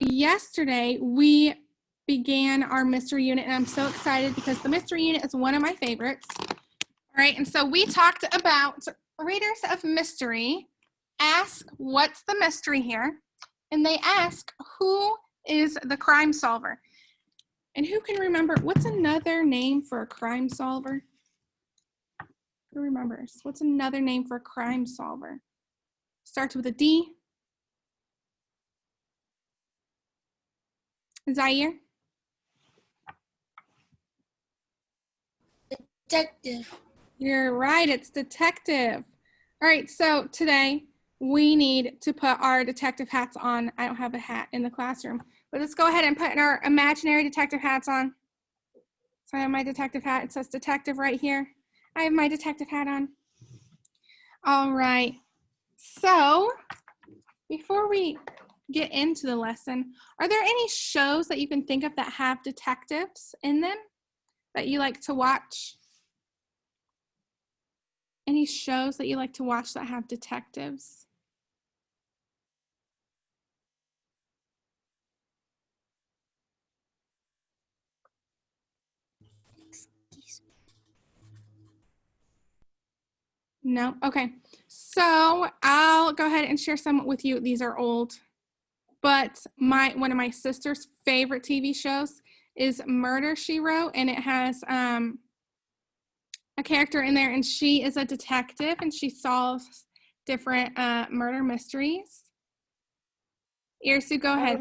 yesterday we began our mystery unit, and I'm so excited because the mystery unit is one of my favorites. All right, and so we talked about readers of mystery ask, what's the mystery here? And they ask, who is the crime solver? And who can remember, what's another name for a crime solver? Who remembers? What's another name for a crime solver? Starts with a D. Zaire? Detective. You're right, it's detective. All right, so today we need to put our detective hats on. I don't have a hat in the classroom, but let's go ahead and put our imaginary detective hats on. So I have my detective hat. It says detective right here. I have my detective hat on. All right, so before we get into the lesson, are there any shows that you can think of that have detectives in them that you like to watch? Any shows that you like to watch that have detectives? No? Okay. So I'll go ahead and share some with you. These are old, but one of my sister's favorite TV shows is Murder, She Wrote, and it has a character in there, and she is a detective, and she solves different murder mysteries. Irsu, go ahead.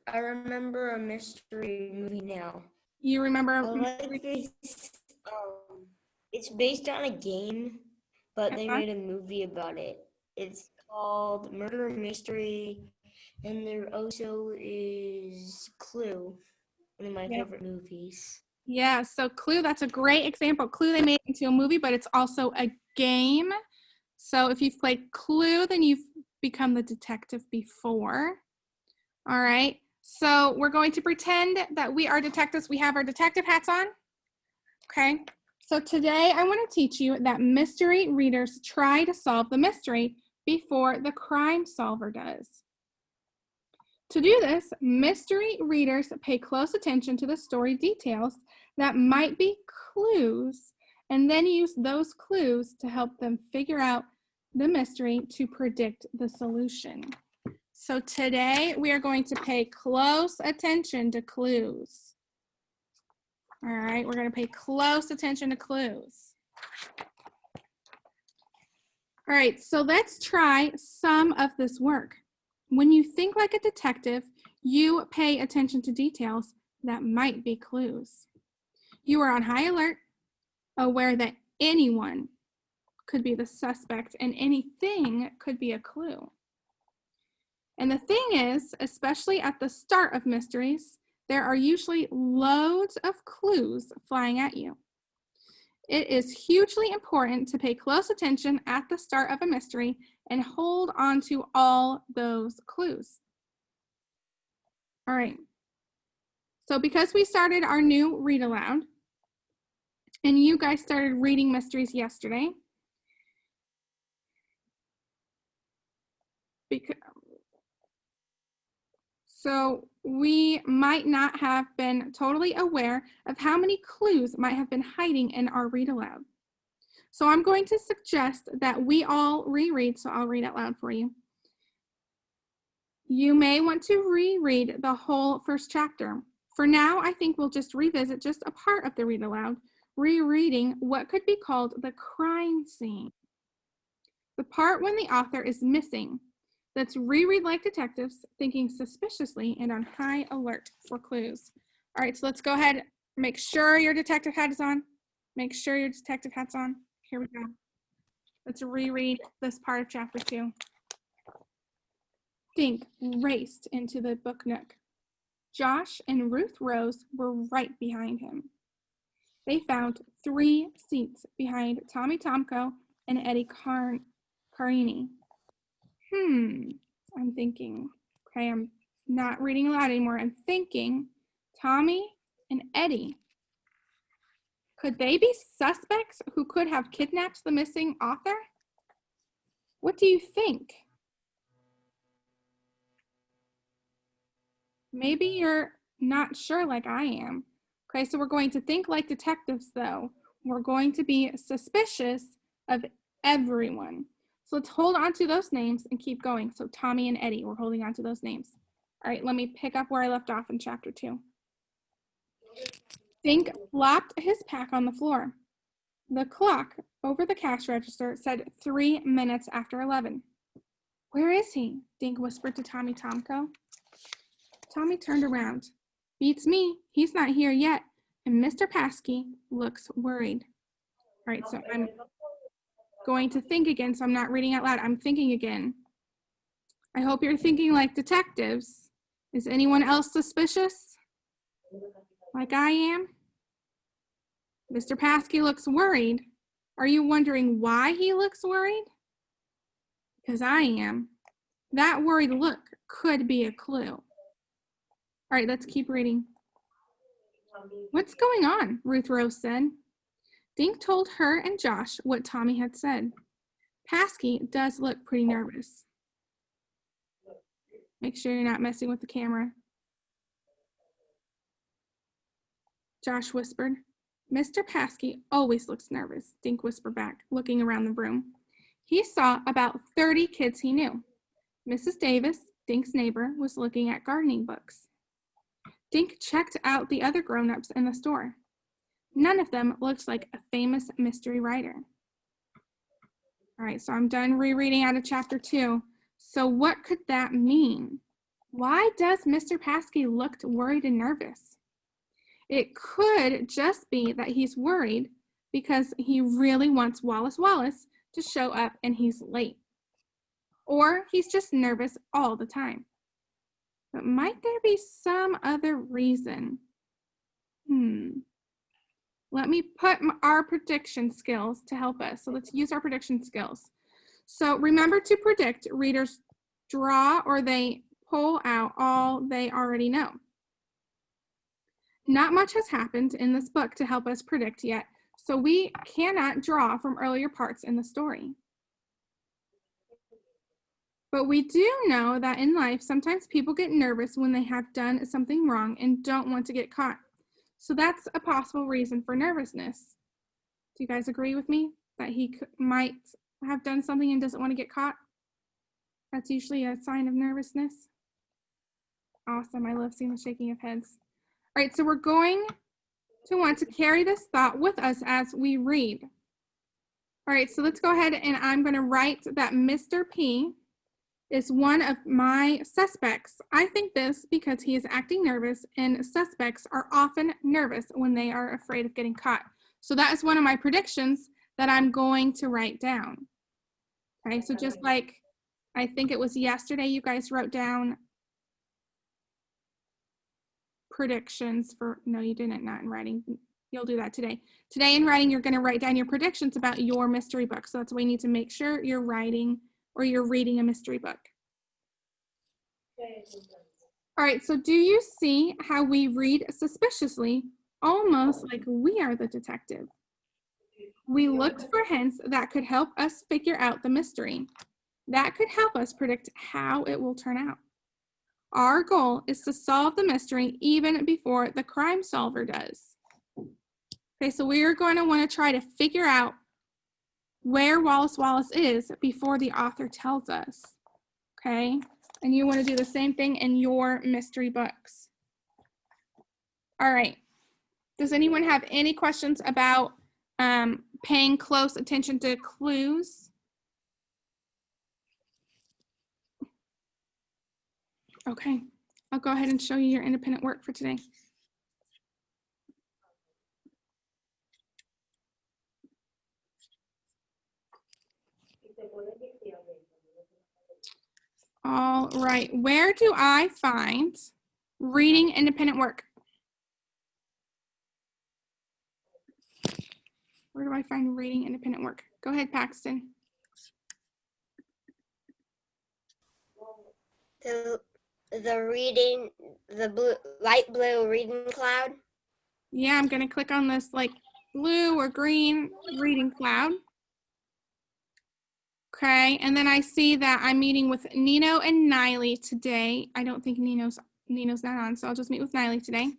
I remember a mystery movie now. You remember? It's based on a game, but they made a movie about it. It's called Murder Mystery, and there also is Clue, one of my favorite movies. Yeah, so Clue, that's a great example. Clue, they made it into a movie, but it's also a game. So if you've played Clue, then you've become the detective before. All right, so we're going to pretend that we are detectives. We have our detective hats on. Okay, so today I want to teach you that mystery readers try to solve the mystery before the crime solver does. To do this, mystery readers pay close attention to the story details that might be clues, and then use those clues to help them figure out the mystery to predict the solution. So today we are going to pay close attention to clues. All right, we're going to pay close attention to clues. All right, so let's try some of this work. When you think like a detective, you pay attention to details that might be clues. You are on high alert, aware that anyone could be the suspect and anything could be a clue. And the thing is, especially at the start of mysteries, there are usually loads of clues flying at you. It is hugely important to pay close attention at the start of a mystery and hold on to all those clues. All right. So because we started our new read aloud, and you guys started reading mysteries yesterday, so we might not have been totally aware of how many clues might have been hiding in our read aloud. So I'm going to suggest that we all reread, so I'll read out loud for you. You may want to reread the whole first chapter. For now, I think we'll just revisit just a part of the read aloud, rereading what could be called the crime scene. The part when the author is missing. Let's reread like detectives, thinking suspiciously and on high alert for clues. All right, so let's go ahead. Make sure your detective hat is on. Make sure your detective hat's on. Here we go. Let's reread this part of chapter 2. Dink raced into the book nook. Josh and Ruth Rose were right behind him. They found 3 seats behind Tommy Tomko and Eddie Carini. I'm thinking, okay, I'm not reading aloud anymore. I'm thinking Tommy and Eddie. Could they be suspects who could have kidnapped the missing author? What do you think? Maybe you're not sure like I am. Okay, so we're going to think like detectives though. We're going to be suspicious of everyone. So let's hold on to those names and keep going. So Tommy and Eddie, we're holding on to those names. All right, let me pick up where I left off in chapter 2. Dink flopped his pack on the floor. The clock over the cash register said 3 minutes after 11. Where is he? Dink whispered to Tommy Tomko. Tommy turned around. Beats me, he's not here yet. And Mr. Paskey looks worried. All right, so I'm going to think again, so I'm not reading out loud. I'm thinking again. I hope you're thinking like detectives. Is anyone else suspicious? Like I am? Mr. Paskey looks worried. Are you wondering why he looks worried? Because I am. That worried look could be a clue. All right, let's keep reading. What's going on? Ruth Rose said. Dink told her and Josh what Tommy had said. Paskey does look pretty nervous. Make sure you're not messing with the camera. Josh whispered. Mr. Paskey always looks nervous, Dink whispered back, looking around the room. He saw about 30 kids he knew. Mrs. Davis, Dink's neighbor, was looking at gardening books. Dink checked out the other grown-ups in the store. None of them looked like a famous mystery writer. All right, so I'm done rereading out of chapter 2. So what could that mean? Why does Mr. Paskey look worried and nervous? It could just be that he's worried because he really wants Wallace Wallace to show up and he's late. Or he's just nervous all the time. But might there be some other reason? Let me put our prediction skills to help us. So let's use our prediction skills. So remember to predict. Readers draw or they pull out all they already know. Not much has happened in this book to help us predict yet, so we cannot draw from earlier parts in the story. But we do know that in life, sometimes people get nervous when they have done something wrong and don't want to get caught. So that's a possible reason for nervousness. Do you guys agree with me that he might have done something and doesn't want to get caught? That's usually a sign of nervousness. Awesome, I love seeing the shaking of heads. All right, so we're going to want to carry this thought with us as we read. All right, so let's go ahead and I'm going to write that Mr. P is one of my suspects. I think this because he is acting nervous, and suspects are often nervous when they are afraid of getting caught. So that is one of my predictions that I'm going to write down. Okay, so just like I think it was yesterday, you guys wrote down predictions for, no, you didn't, not in writing. You'll do that today. Today in writing, you're going to write down your predictions about your mystery book. So that's why you need to make sure you're writing or you're reading a mystery book. All right, so do you see how we read suspiciously, almost like we are the detective? We looked for hints that could help us figure out the mystery. That could help us predict how it will turn out. Our goal is to solve the mystery even before the crime solver does. Okay, so we are going to want to try to figure out where Wallace Wallace is before the author tells us. Okay, and you want to do the same thing in your mystery books. All right, does anyone have any questions about paying close attention to clues? Okay, I'll go ahead and show you your independent work for today. All right, where do I find reading independent work? Where do I find reading independent work? Go ahead, Paxton. The blue, light blue reading cloud. Yeah, I'm gonna click on this like blue or green reading cloud. Okay, and then I see that I'm meeting with Nino and Niley today. I don't think Nino's Nino's not on, so I'll just meet with Niley today.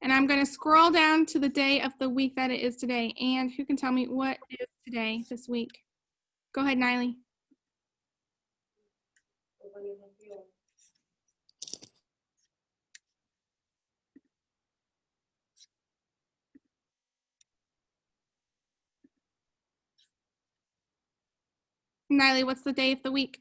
And I'm going to scroll down to the day of the week that it is today. And who can tell me what is today this week? Go ahead, Niley. Niley, what's the day of the week?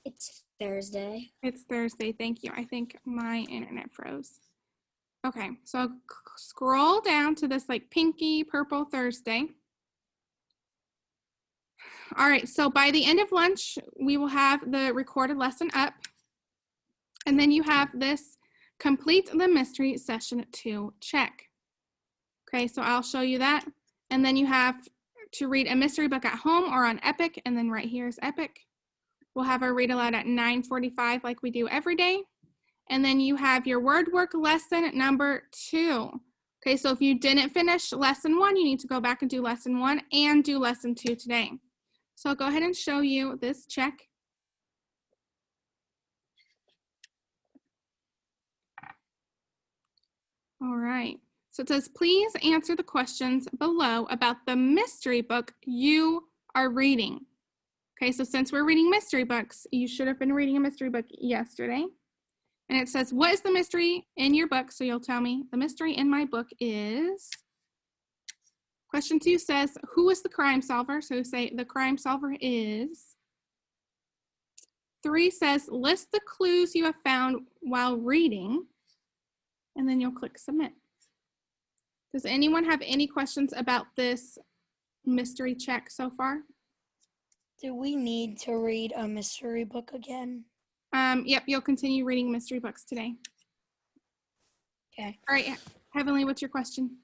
It's Thursday. It's Thursday. Thank you. I think my internet froze. Okay, so scroll down to this like pinky purple Thursday. All right, so by the end of lunch, we will have the recorded lesson up. And then you have this complete the mystery session 2 check. Okay, so I'll show you that. And then you have to read a mystery book at home or on Epic, and then right here is Epic. We'll have our read aloud at 9:45 like we do every day. And then you have your word work lesson number 2. Okay, so if you didn't finish lesson 1, you need to go back and do lesson 1 and do lesson 2 today. So I'll go ahead and show you this check. All right, so it says, please answer the questions below about the mystery book you are reading. Okay, so since we're reading mystery books, you should have been reading a mystery book yesterday. And it says, what is the mystery in your book? So you'll tell me, the mystery in my book is, question 2 says, who is the crime solver? So say the crime solver is. 3 says, list the clues you have found while reading. And then you'll click submit. Does anyone have any questions about this mystery check so far? Do we need to read a mystery book again? Yep, you'll continue reading mystery books today. Okay. All right, Heavenly, what's your question?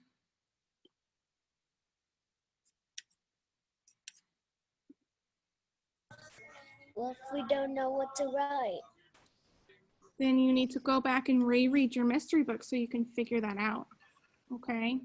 Well, if we don't know what to write. Then you need to go back and reread your mystery book so you can figure that out. Okay.